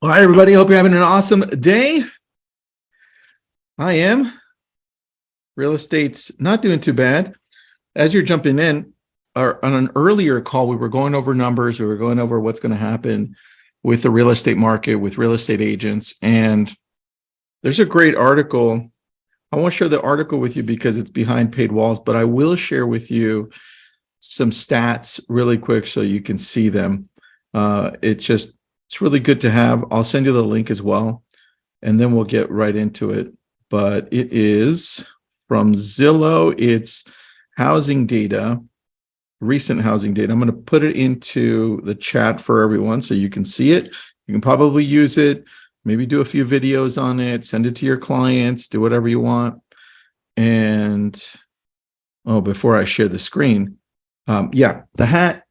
All right, everybody. Hope you're having an awesome day. I am. Real estate's not doing too bad. As you're jumping in, on an earlier call, we were going over numbers. We were going over what's going to happen with the real estate market, with real estate agents. And there's a great article. I won't share the article with you because it's behind paid walls, but I will share with you some stats really quick so you can see them. It's really good to have. I'll send you the link as well, and then we'll get right into it. But it is from Zillow. It's housing data, recent housing data. I'm going to put it into the chat for everyone so you can see it. You can probably use it, maybe do a few videos on it, send it to your clients, do whatever you want. And, before I share the screen, the hat,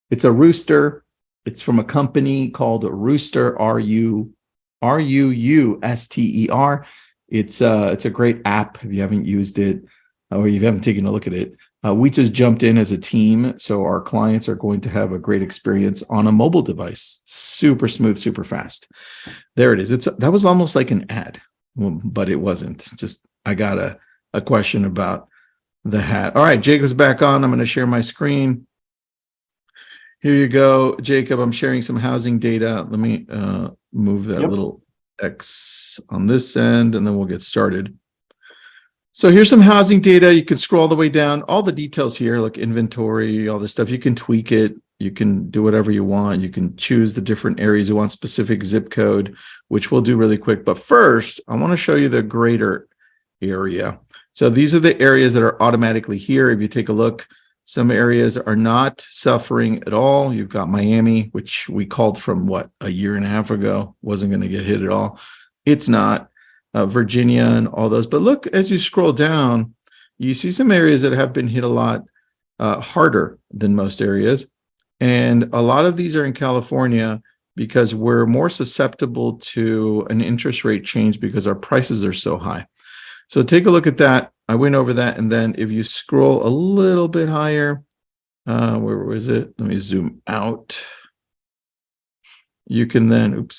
it's a rooster. It's from a company called Rooster, R-U-U-S-T-E-R. It's a great app if you haven't used it or you haven't taken a look at it. We just jumped in as a team, so our clients are going to have a great experience on a mobile device. Super smooth, super fast. There it is. That was almost like an ad, but it wasn't. Just I got a question about the hat. All right, Jacob's back on. I'm going to share my screen. Here you go, Jacob. I'm sharing some housing data. Let me move that little X on this end, and then we'll get started. So here's some housing data. You can scroll all the way down. All the details here, like inventory, all this stuff. You can tweak it. You can do whatever you want. You can choose the different areas you want, specific zip code, which we'll do really quick. But first, I want to show you the greater area. So these are the areas that are automatically here. If you take a look, some areas are not suffering at all. You've got Miami, which we called from a year and a half ago, wasn't going to get hit at all. It's not. Virginia and all those. But look, as you scroll down, you see some areas that have been hit a lot harder than most areas. And a lot of these are in California because we're more susceptible to an interest rate change because our prices are so high. So take a look at that. I went over that. And then if you scroll a little bit higher, where was it? Let me zoom out. You can then,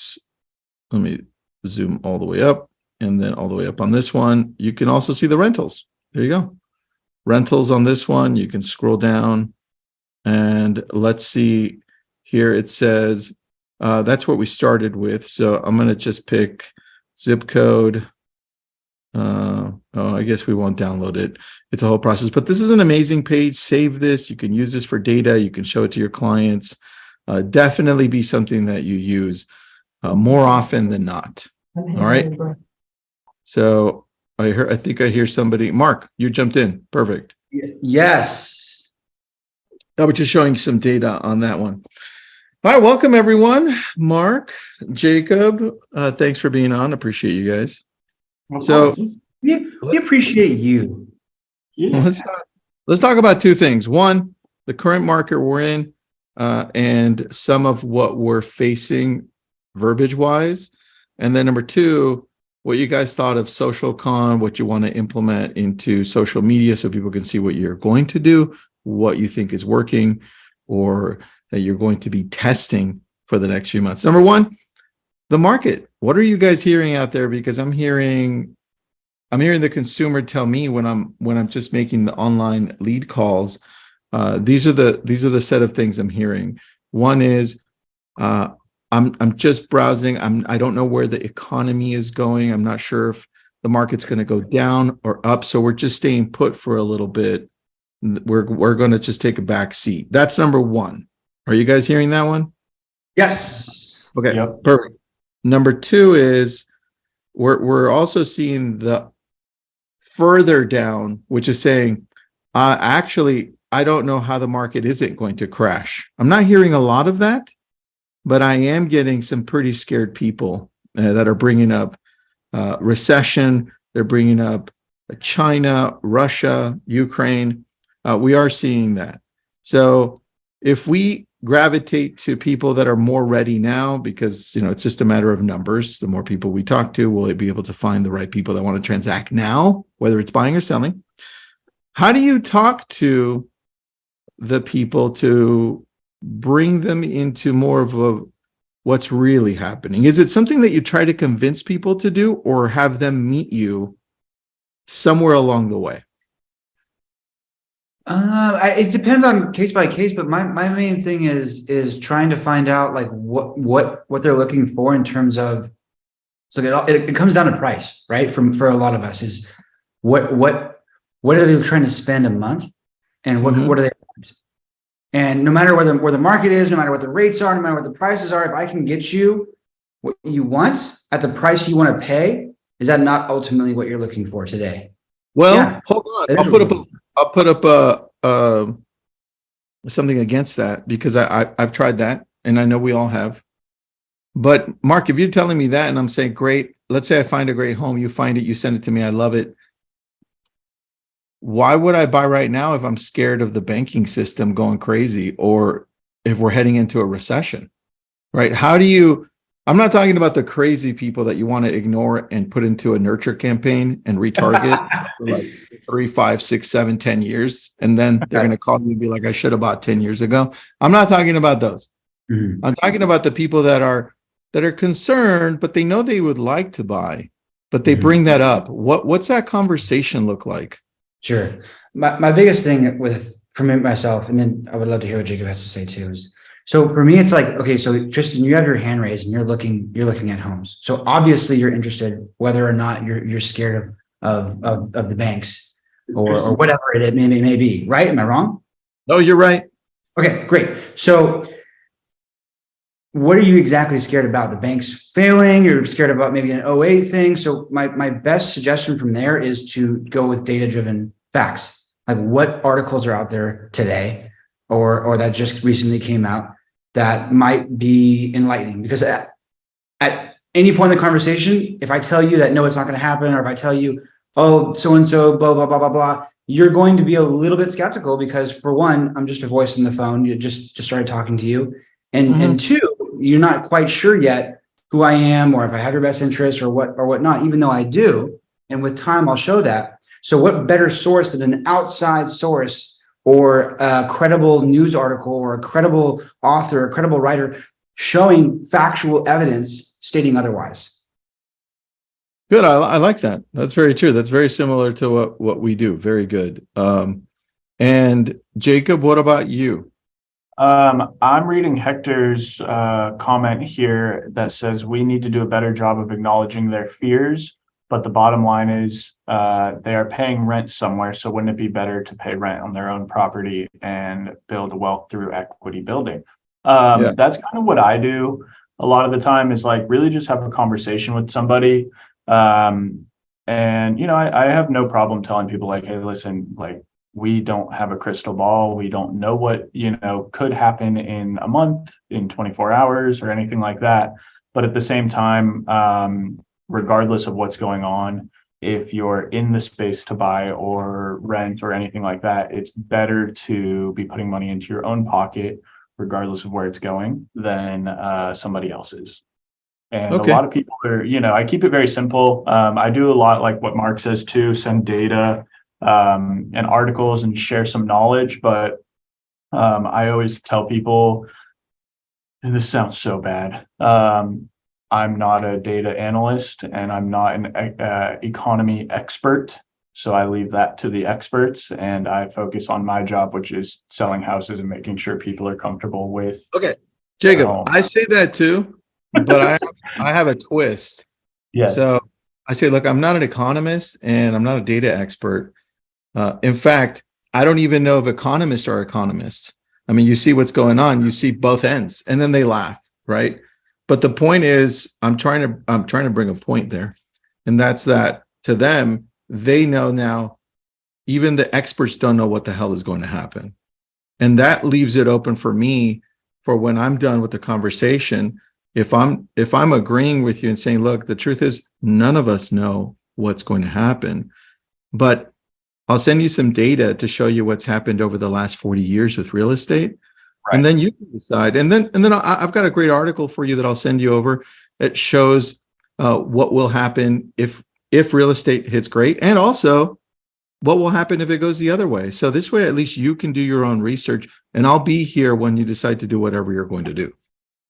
let me zoom all the way up and then all the way up on this one. You can also see the rentals. There you go. Rentals on this one. You can scroll down and let's see here. It says, that's what we started with. So I'm going to just pick zip code. I guess we won't download it. It's a whole process, but this is an amazing page. Save this. You can use this for data. You can show it to your clients. Definitely be something that you use more often than not. All right. So I think I hear somebody. Mark, you jumped in. Perfect. Yes. I was just showing some data on that one. All right. Welcome, everyone. Mark, Jacob, thanks for being on. Appreciate you guys. So we appreciate you. Yeah. Let's talk about two things. One, the current market we're in, and some of what we're facing verbiage wise. And then number two, what you guys thought of SocialCon, what you want to implement into social media so people can see what you're going to do, what you think is working, or that you're going to be testing for the next few months. Number one, the market. What are you guys hearing out there? Because I'm hearing the consumer tell me when I'm just making the online lead calls. These are the set of things I'm hearing. One is I'm just browsing. I don't know where the economy is going. I'm not sure if the market's going to go down or up. So we're just staying put for a little bit. We're going to just take a back seat. That's number one. Are you guys hearing that one? Yes. Okay. Yep. Perfect. Number two is we're also seeing the further down, which is saying, actually, I don't know how the market isn't going to crash. I'm not hearing a lot of that, but I am getting some pretty scared people that are bringing up recession. They're bringing up China, Russia, Ukraine. We are seeing that. So if we gravitate to people that are more ready now, because it's just a matter of numbers. The more people we talk to, we'll be able to find the right people that want to transact now, whether it's buying or selling. How do you talk to the people to bring them into more of what's really happening? Is it something that you try to convince people to do, or have them meet you somewhere along the way? It depends on case by case, but my main thing is trying to find out like what they're looking for in terms of, so it comes down to price, right? For a lot of us is what are they trying to spend a month, and what Mhm. what are they want? And no matter where the market is, no matter what the rates are, no matter what the prices are, if I can get you what you want at the price you want to pay, is that not ultimately what you're looking for today? Yeah, Well, hold on. that is I'll what put we're up looking for. something against that, because I've tried that, and I know we all have. But Mark, if you're telling me that and I'm saying, great, let's say I find a great home, you find it, you send it to me, I love it. Why would I buy right now if I'm scared of the banking system going crazy, or if we're heading into a recession, right? I'm not talking about the crazy people that you want to ignore and put into a nurture campaign and retarget for like 3, 5, 6, 7, 10 years. And then they're going to call you and be like, I should have bought 10 years ago. I'm not talking about those. Mhm. I'm talking about the people that are concerned, but they know they would like to buy, but they Mhm. bring that up. What's that conversation look like? Sure. My biggest thing with for me myself, and then I would love to hear what Jacob has to say too, is so for me it's like, okay, so Tristan, you have your hand raised and you're looking at homes. So obviously you're interested whether or not you're scared of the banks or whatever it may be, right? Am I wrong? Oh, you're right. Okay, great. So what are you exactly scared about? The banks failing? You're scared about maybe an '08 thing. So my best suggestion from there is to go with data-driven facts. Like what articles are out there today or that just recently came out that might be enlightening. Because at any point in the conversation, if I tell you that no, it's not going to happen, or if I tell you, oh, so and so, blah, blah, blah, blah, blah, you're going to be a little bit skeptical because for one, I'm just a voice in the phone. You just started talking to you. And Mhm. two, you're not quite sure yet who I am or if I have your best interest or whatnot, even though I do. And with time, I'll show that. So what better source than an outside source or a credible news article or a credible author, a credible writer showing factual evidence stating otherwise? Good. I like that. That's very true. That's very similar to what we do. Very good. And Jacob, what about you? I'm reading Hector's comment here that says we need to do a better job of acknowledging their fears, but the bottom line is they are paying rent somewhere, so wouldn't it be better to pay rent on their own property and build wealth through equity building? Yeah. That's kind of what I do a lot of the time, is like really just have a conversation with somebody. And I have no problem telling people like, hey, listen, like, we don't have a crystal ball. We don't know what, could happen in a month, in 24 hours, or anything like that. But at the same time, regardless of what's going on, if you're in the space to buy or rent or anything like that, it's better to be putting money into your own pocket, regardless of where it's going, than somebody else's. And a Okay. lot of people are, I keep it very simple. I do a lot like what Mark says too, send data and articles and share some knowledge. But I always tell people, and this sounds so bad, I'm not a data analyst and I'm not an economy expert. So I leave that to the experts and I focus on my job, which is selling houses and making sure people are comfortable with Okay. their Jacob, home. I say that too, but I have a twist. Yes. So I say, look, I'm not an economist and I'm not a data expert. In fact, I don't even know if economists are economists. I mean, you see what's going on, you see both ends, and then they laugh, right? But the point is, I'm trying to bring a point there, and that's that to them, they know now, even the experts don't know what the hell is going to happen. And that leaves it open for me for when I'm done with the conversation. If I'm agreeing with you and saying, look, the truth is none of us know what's going to happen, but I'll send you some data to show you what's happened over the last 40 years with real estate. And Right. then you can decide. And then I've got a great article for you that I'll send you over. It shows what will happen if real estate hits great, and also what will happen if it goes the other way. So this way, at least you can do your own research, and I'll be here when you decide to do whatever you're going to do.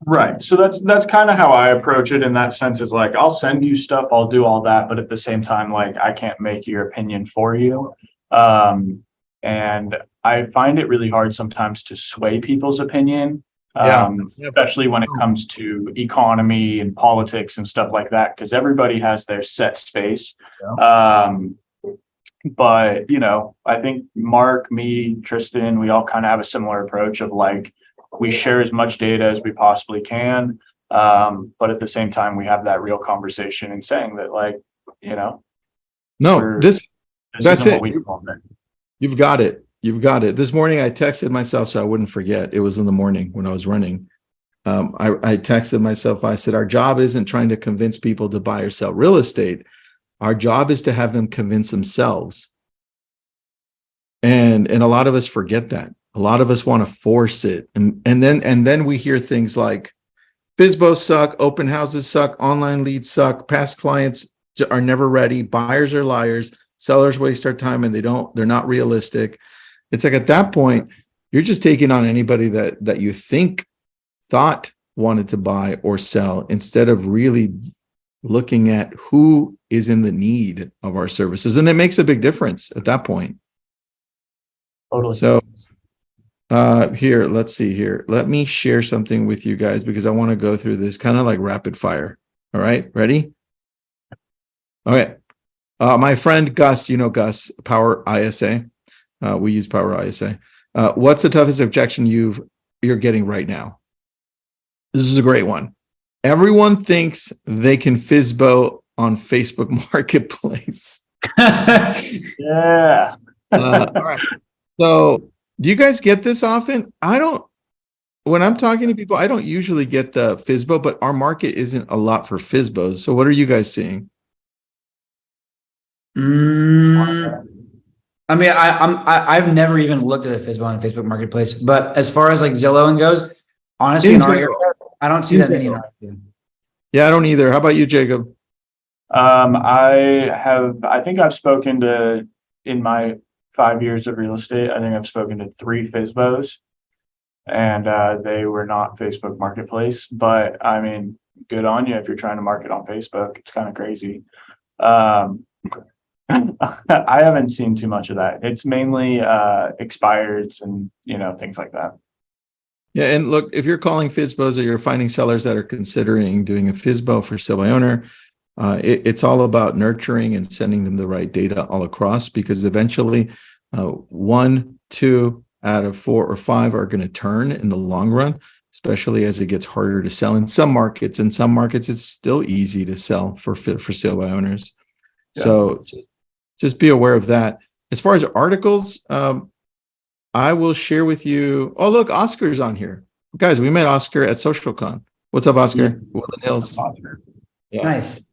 Right. So that's kind of how I approach it in that sense is like, I'll send you stuff, I'll do all that, but at the same time, like I can't make your opinion for you. And I find it really hard sometimes to sway people's opinion, Yeah. especially when it comes to economy and politics and stuff like that, because everybody has their set space. But you know, I think Mark, me, Tristan, we all kind of have a similar approach of like, we share as much data as we possibly can. But at the same time, we have that real conversation and saying that like, you know, No, this that's isn't it. what we want. You've got it. You've got it. This morning I texted myself so I wouldn't forget. It was in the morning when I was running. I texted myself. I said, our job isn't trying to convince people to buy or sell real estate. Our job is to have them convince themselves. And a lot of us forget that. A lot of us want to force it. And then we hear things like FSBOs suck, open houses suck, online leads suck, past clients are never ready, buyers are liars, sellers waste our time and they're not realistic. It's like at that point, you're just taking on anybody that you thought wanted to buy or sell instead of really looking at who is in the need of our services. And it makes a big difference at that point. Totally. So here, let's see here. Let me share something with you guys because I want to go through this kind of like rapid fire. All right, ready? Okay. My friend Gus, you know Gus, Power ISA. We use Power ISA. What's the toughest objection you're getting right now? This is a great one. Everyone thinks they can FSBO on Facebook Marketplace. Yeah. All right. So do you guys get this often? When I'm talking to people, I don't usually get the FSBO, but our market isn't a lot for FSBOs. So what are you guys seeing? I mean, I've never even looked at a FSBO on Facebook Marketplace, but as far as like Zillow and goes, honestly, in our area, I don't see that many in our area. Yeah, I don't either. How about you, Jacob? I think I've spoken to, in my 5 years of real estate, I think I've spoken to 3 FSBOs and they were not Facebook Marketplace, but I mean, good on you if you're trying to market on Facebook. It's kind of crazy. I haven't seen too much of that. It's mainly expireds and, you know, things like that. Yeah, and look, if you're calling FSBOs or you're finding sellers that are considering doing a FSBO for sale by owner, it's all about nurturing and sending them the right data all across because eventually 1, 2 out of 4 or 5 are going to turn in the long run, especially as it gets harder to sell in some markets. In some markets, it's still easy to sell for sale by owners. Yeah. So just be aware of that. As far as articles, I will share with you. Oh, look, Oscar's on here. Guys, we met Oscar at SocialCon. What's up, Oscar? Yeah. Woodland Hills. Yeah. Nice.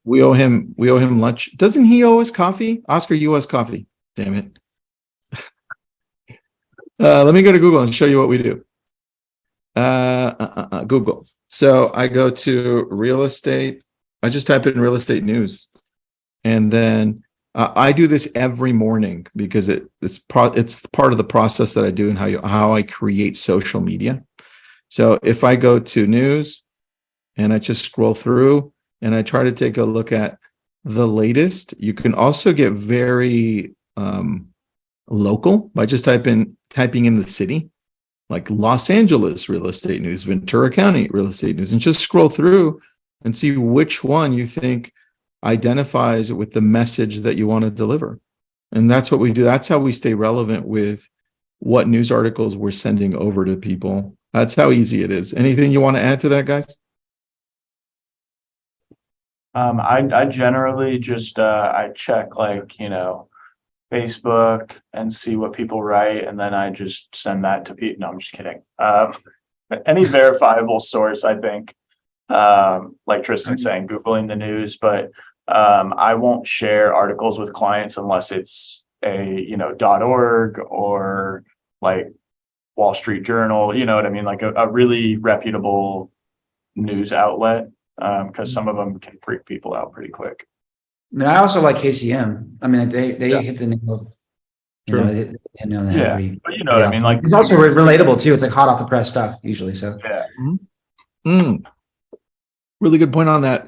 We owe him lunch. Doesn't he owe us coffee? Oscar, you owe us coffee. Damn it. Let me go to Google and show you what we do. Google. So I go to real estate. I just type in real estate news. And then I do this every morning because it's part of the process that I do and how I create social media. So if I go to news and I just scroll through and I try to take a look at the latest, you can also get very local by just typing in the city, like Los Angeles real estate news, Ventura County real estate news, and just scroll through and see which one you think identifies with the message that you want to deliver. And that's what we do. That's how we stay relevant with what news articles we're sending over to people. That's how easy it is. Anything you want to add to that, guys? I generally just I check like, you know, Facebook and see what people write, and then I just send that to people. No, I'm just kidding. Any verifiable source, I think, like Tristan saying, Googling the news, but I won't share articles with clients unless it's a, you know, .org or like Wall Street Journal, you know what I mean? Like a really reputable news outlet, because some of them can freak people out pretty quick. I mean, I also like KCM. I mean, they hit the nail. You know, they hit the nail on the head. But you know what I mean? Like it's also relatable too. It's like hot off the press stuff usually. So yeah. Mm-hmm. Mm, really good point on that.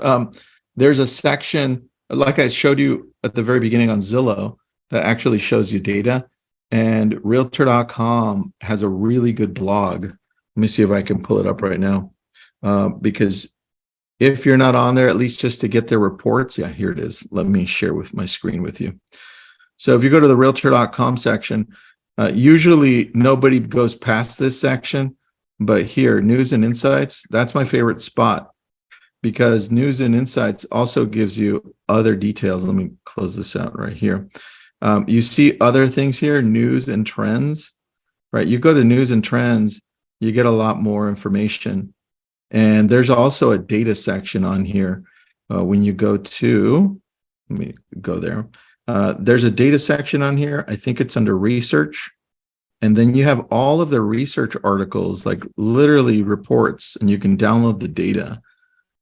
There's a section, like I showed you at the very beginning on Zillow, that actually shows you data. And Realtor.com has a really good blog. Let me see if I can pull it up right now. Because if you're not on there, at least just to get their reports. Yeah, here it is. Let me share with my screen with you. So if you go to the Realtor.com section, usually nobody goes past this section, but here, news and insights, that's my favorite spot, because news and insights also gives you other details. Let me close this out right here. You see other things here, news and trends, right? You go to news and trends, you get a lot more information. And there's also a data section on here. When you go to, let me go there. There's a data section on here. I think it's under research. And then you have all of the research articles, like literally reports, and you can download the data.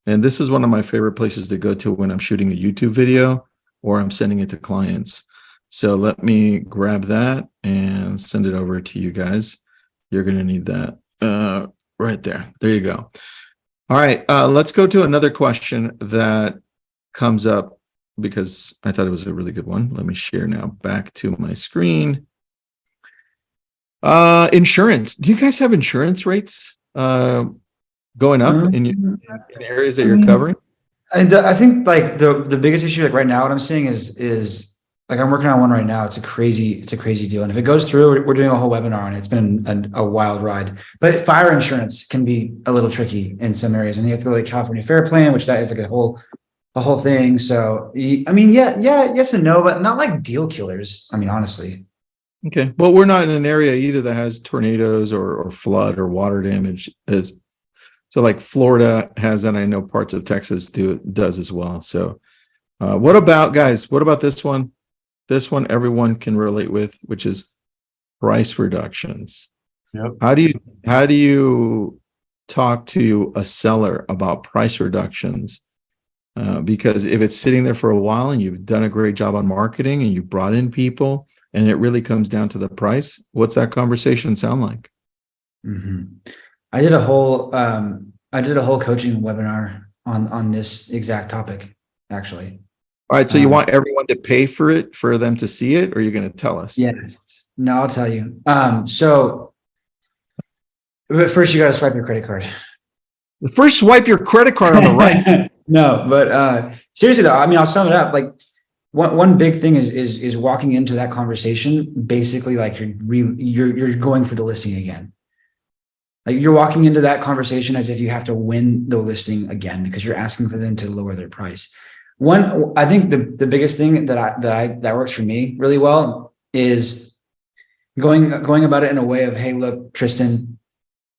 And this is one of my favorite places to go to when I'm shooting a YouTube video or I'm sending it to clients. So let me grab that and send it over to you guys. You're going to need that right there. There you go. All right, let's go to another question that comes up because I thought it was a really good one. Let me share now back to my screen. Insurance. Do you guys have insurance rates going up in areas that you're covering? I think like the biggest issue like right now, what I'm seeing is like I'm working on one right now. It's a crazy deal. And if it goes through, we're doing a whole webinar on it. It's been a wild ride. But fire insurance can be a little tricky in some areas, and you have to go to the California Fair Plan, which that is like a whole thing. So I mean, yeah, yes and no, but not like deal killers. I mean, honestly. Okay. Well, we're not in an area either that has tornadoes or flood or water damage. So like Florida has, and I know parts of Texas does as well. So what about, guys, what about this one? This one everyone can relate with, which is price reductions. Yep. How do you talk to a seller about price reductions? Because if it's sitting there for a while and you've done a great job on marketing and you brought in people and it really comes down to the price, what's that conversation sound like? Mm-hmm. I did a whole coaching webinar on this exact topic, actually. All right, so you want everyone to pay for it for them to see it, or you're going to tell us? Yes. No, I'll tell you. So but first you got to swipe your credit card. First, swipe your credit card on the right. No, but seriously though, I mean, I'll sum it up. Like one big thing is walking into that conversation, basically like you're going for the listing again. Like you're walking into that conversation as if you have to win the listing again because you're asking for them to lower their price. I think the biggest thing that works for me really well is going about it in a way of, hey, look, Tristan,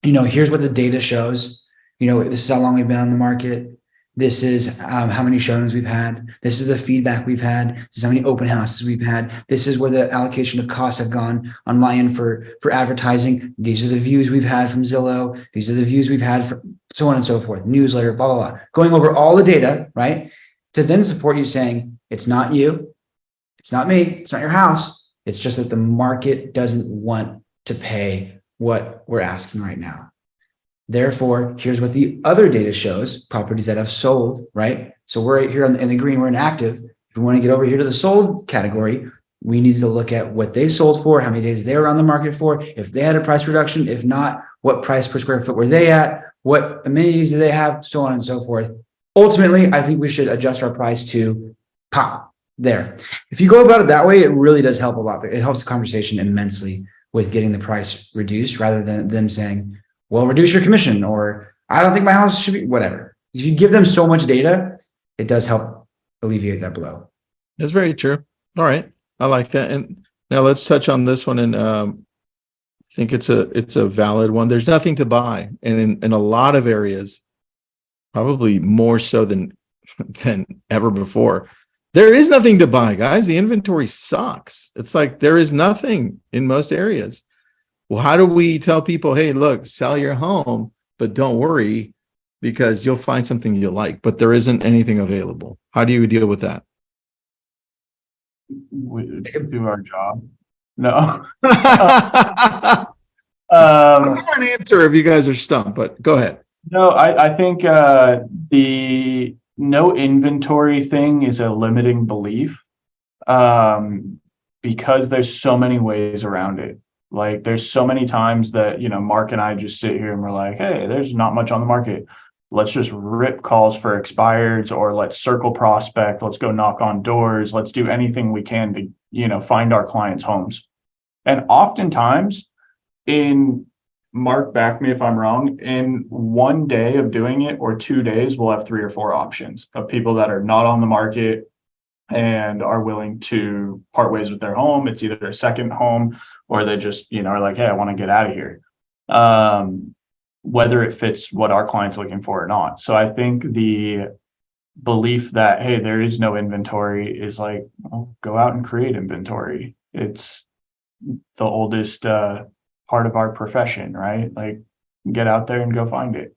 here's what the data shows. This is how long we've been on the market. This is how many showings we've had. This is the feedback we've had. This is how many open houses we've had. This is where the allocation of costs have gone on my end for advertising. These are the views we've had from Zillow. These are the views we've had for so on and so forth. Newsletter, blah, blah, blah. Going over all the data, right? To then support you saying, it's not you, it's not me, it's not your house. It's just that the market doesn't want to pay what we're asking right now. Therefore, here's what the other data shows, properties that have sold, right? So we're right here in the green, we're in active. If we want to get over here to the sold category, we need to look at what they sold for, how many days they were on the market for, if they had a price reduction, if not, what price per square foot were they at, what amenities do they have, so on and so forth. Ultimately, I think we should adjust our price to pop there. If you go about it that way, it really does help a lot. It helps the conversation immensely with getting the price reduced rather than them saying, well, reduce your commission, or I don't think my house should be, whatever. If you give them so much data, it does help alleviate that blow. That's very true. All right. I like that. And now let's touch on this one. And I think it's a valid one. There's nothing to buy. And in a lot of areas, probably more so than ever before, there is nothing to buy, guys. The inventory sucks. It's like there is nothing in most areas. Well, how do we tell people, hey, look, sell your home, but don't worry because you'll find something you like, but there isn't anything available? How do you deal with that? We do our job. No. I'm not an answer if you guys are stumped, but go ahead. No, I think the no inventory thing is a limiting belief, um, because there's so many ways around it. Like there's so many times that, Mark and I just sit here and we're like, hey, there's not much on the market. Let's just rip calls for expireds, or let's circle prospect. Let's go knock on doors. Let's do anything we can to, find our clients' homes. And oftentimes in Mark, back me if I'm wrong, in one day of doing it or 2 days, we'll have 3 or 4 options of people that are not on the market and are willing to part ways with their home. It's either a second home, or they just, are like, hey, I want to get out of here. Whether it fits what our client's looking for or not. So I think the belief that, hey, there is no inventory is like, well, go out and create inventory. It's the oldest part of our profession, right? Like, get out there and go find it.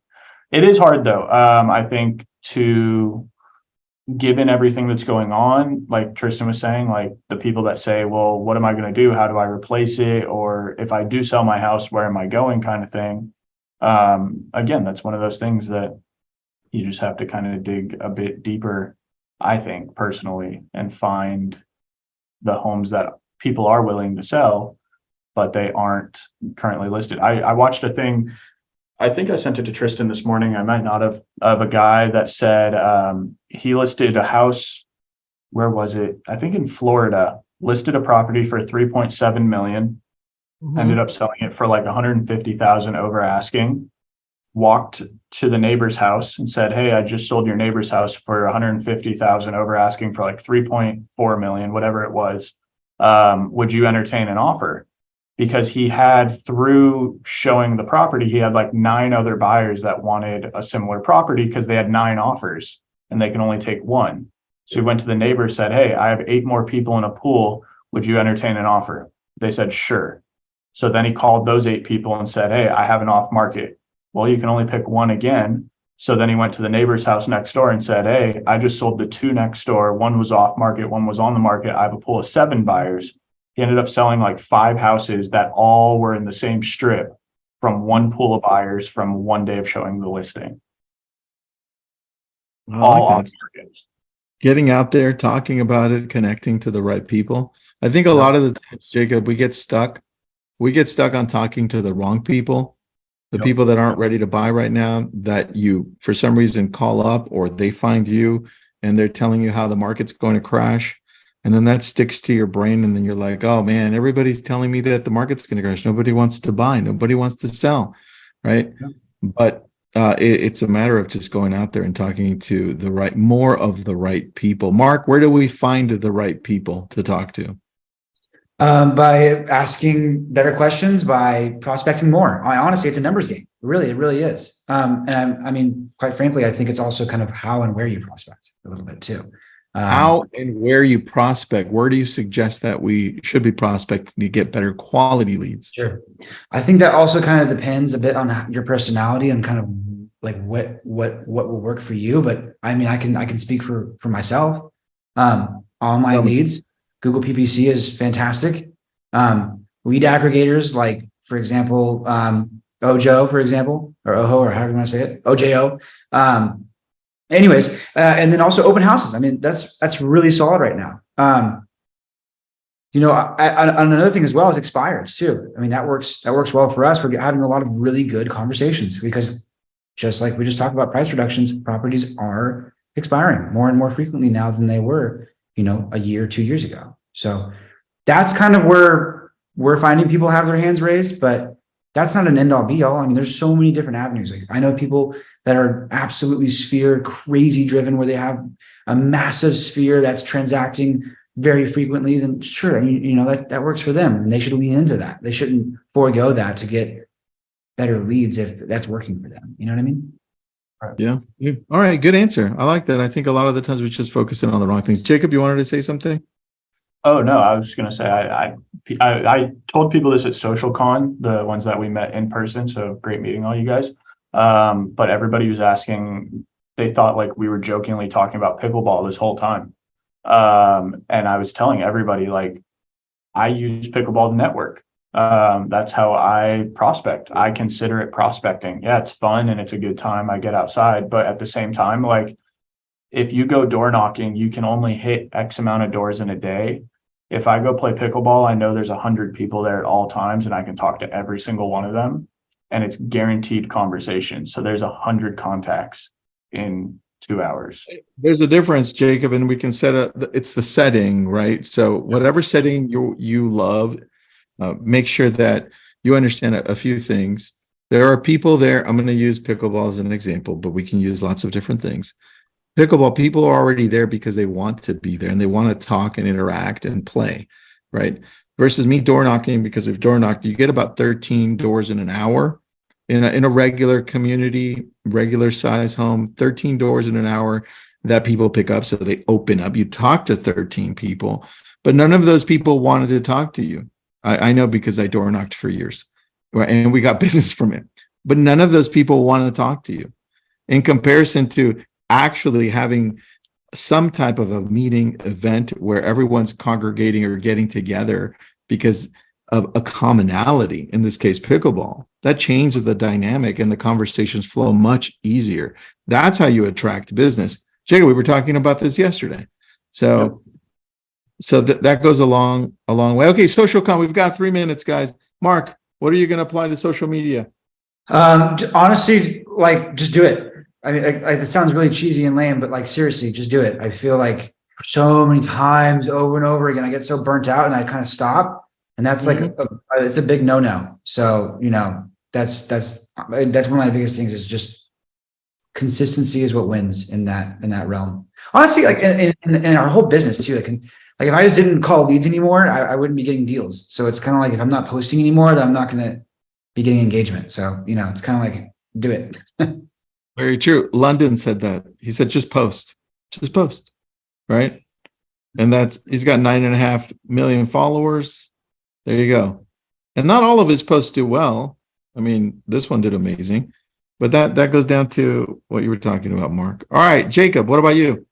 It is hard though. I think, to given everything that's going on, like Tristan was saying, like the people that say, well, what am I going to do? How do I replace it? Or if I do sell my house, where am I going, kind of thing. Again, that's one of those things that you just have to kind of dig a bit deeper, I think, personally, and find the homes that people are willing to sell, but they aren't currently listed. I watched a thing, I think I sent it to Tristan this morning, I might not have, of a guy that said he listed a house, where was it? I think in Florida, listed a property for 3.7 million, ended up selling it for like 150,000 over asking, walked to the neighbor's house and said, hey, I just sold your neighbor's house for 150,000 over asking for like 3.4 million, whatever it was. Would you entertain an offer? Because he had, through showing the property, he had like 9 other buyers that wanted a similar property because they had 9 offers and they can only take one. So he went to the neighbor, said, hey, I have 8 more people in a pool. Would you entertain an offer? They said, sure. So then he called those 8 people and said, hey, I have an off market. Well, you can only pick one again. So then he went to the neighbor's house next door and said, hey, I just sold the 2 next door. One was off market, one was on the market. I have a pool of 7 buyers. He ended up selling like 5 houses that all were in the same strip from one pool of buyers from one day of showing the listing. I All like off that. markets. Getting out there, talking about it, connecting to the right people. I think a Yeah. lot of the times, Jacob, we get stuck. We get stuck on talking to the wrong people, the Yep. people that aren't ready to buy right now, that you, for some reason, call up, or they find you and they're telling you how the market's going to crash. And then that sticks to your brain. And then you're like, oh man, everybody's telling me that the market's going to crash. Nobody wants to buy. Nobody wants to sell. Right. Yep. But it's a matter of just going out there and talking to more of the right people. Mark, where do we find the right people to talk to? By asking better questions, by prospecting more. Honestly, it's a numbers game. It really is. And I mean, quite frankly, I think it's also kind of how and where you prospect a little bit too. How and where you prospect. Where do you suggest that we should be prospecting to get better quality leads? Sure. I think that also kind of depends a bit on your personality and kind of like what will work for you. But I mean, I can speak for myself. Online leads, Google PPC is fantastic. Lead aggregators, like for example, Ojo, for example, or Oho, or however you want to say it, OJO. Anyways, and then also open houses. I mean, that's really solid right now. Another thing as well is expires too. I mean, that works well for us. We're having a lot of really good conversations because, just like we just talked about price reductions, properties are expiring more and more frequently now than they were, a year or 2 years ago. So that's kind of where we're finding people have their hands raised, but that's not an end all be all. I mean, there's so many different avenues. Like, I know people that are absolutely sphere crazy driven, where they have a massive sphere that's transacting very frequently. Then sure, I mean, that works for them, and they should lean into that. They shouldn't forego that to get better leads if that's working for them. You know what I mean? Yeah. All right. Good answer. I like that. I think a lot of the times we just focus in on the wrong things. Jacob, you wanted to say something? Oh no, I was just gonna say I told people this at SocialCon, the ones that we met in person. So great meeting all you guys. But everybody was asking, they thought like we were jokingly talking about pickleball this whole time. And I was telling everybody, like, I use pickleball to network. That's how I prospect. I consider it prospecting. Yeah, it's fun and it's a good time. I get outside, but at the same time, like if you go door knocking, you can only hit X amount of doors in a day. If I go play pickleball, I know there's 100 people there at all times and I can talk to every single one of them and it's guaranteed conversation. So there's 100 contacts in 2 hours. There's a difference, Jacob, and we can it's the setting, right? So whatever setting you love, make sure that you understand a few things. There are people there. I'm going to use pickleball as an example, but we can use lots of different things. Pickleball, people are already there because they want to be there and they want to talk and interact and play, right? Versus me door knocking, because we've door knocked, you get about 13 doors in an hour. In a regular community, regular size home, 13 doors in an hour that people pick up. So they open up. You talk to 13 people, but none of those people wanted to talk to you. I know because I door knocked for years, right? And we got business from it. But none of those people wanted to talk to you. In comparison to actually having some type of a meeting event where everyone's congregating or getting together because of a commonality, in this case, pickleball, that changes the dynamic and the conversations flow much easier. That's how you attract business. Jacob, we were talking about this yesterday. So, that goes a long way. Okay, social com, we've got 3 minutes, guys. Mark, what are you going to apply to social media? Honestly, like just do it. I mean, it sounds really cheesy and lame, but like seriously, just do it. I feel like so many times over and over again, I get so burnt out and I kind of stop. And that's like, it's a big no-no. So, that's one of my biggest things is just consistency is what wins in that realm. Honestly, like in our whole business too, like if I just didn't call leads anymore, I wouldn't be getting deals. So it's kind of like, if I'm not posting anymore, then I'm not going to be getting engagement. So, it's kind of like, do it. Very true. London said that. He said, just post, right? And he's got 9.5 million followers. There you go. And not all of his posts do well. I mean, this one did amazing, but that goes down to what you were talking about, Mark. All right, Jacob, what about you?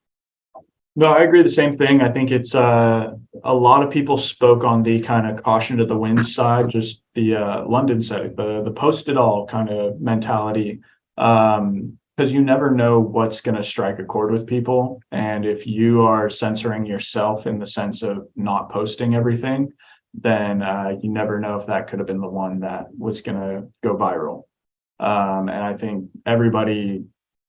No, I agree the same thing. I think it's a lot of people spoke on the kind of caution to the wind side, just the London said the post it all kind of mentality. Because you never know what's going to strike a chord with people. And if you are censoring yourself in the sense of not posting everything, then you never know if that could have been the one that was going to go viral. And I think everybody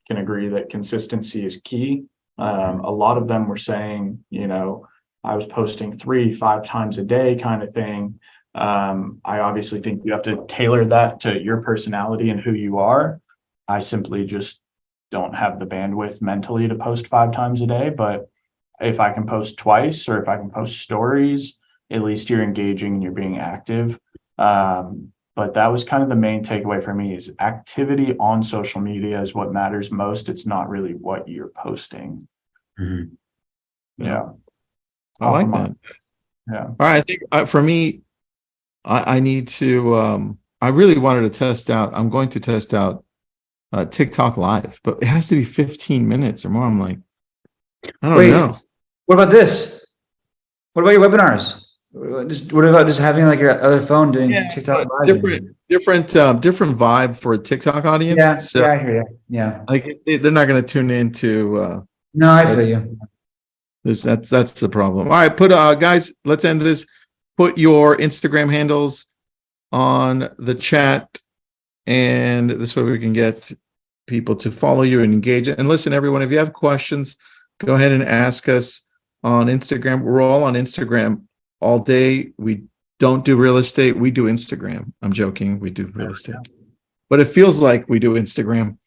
can agree that consistency is key. A lot of them were saying, I was posting 3-5 times a day kind of thing. I obviously think you have to tailor that to your personality and who you are. I simply just don't have the bandwidth mentally to post 5 times a day. But if I can post twice or if I can post stories, at least you're engaging and you're being active. But that was kind of the main takeaway for me is activity on social media is what matters most. It's not really what you're posting. Mm-hmm. Yeah. I like that. Yeah. All right. I think for me, I need to, I really wanted to test out, I'm going to test out TikTok live, but it has to be 15 minutes or more. I'm like, I don't know. What about this? What about your webinars? What about just having like your other phone doing TikTok live? Different vibe for a TikTok audience. Yeah, so, I hear you. Yeah, like they're not going to tune into. No, I feel you. That's the problem. All right, guys, let's end this. Put your Instagram handles on the chat, and this way we can get people to follow you and engage. And listen, everyone, if you have questions, go ahead and ask us on Instagram. We're all on Instagram all day. We don't do real estate. We do Instagram. I'm joking. We do real estate, but it feels like we do Instagram.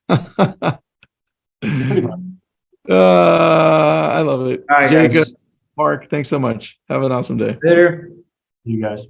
I love it. All right, Jacob, guys. Mark, thanks so much. Have an awesome day. Later. You guys.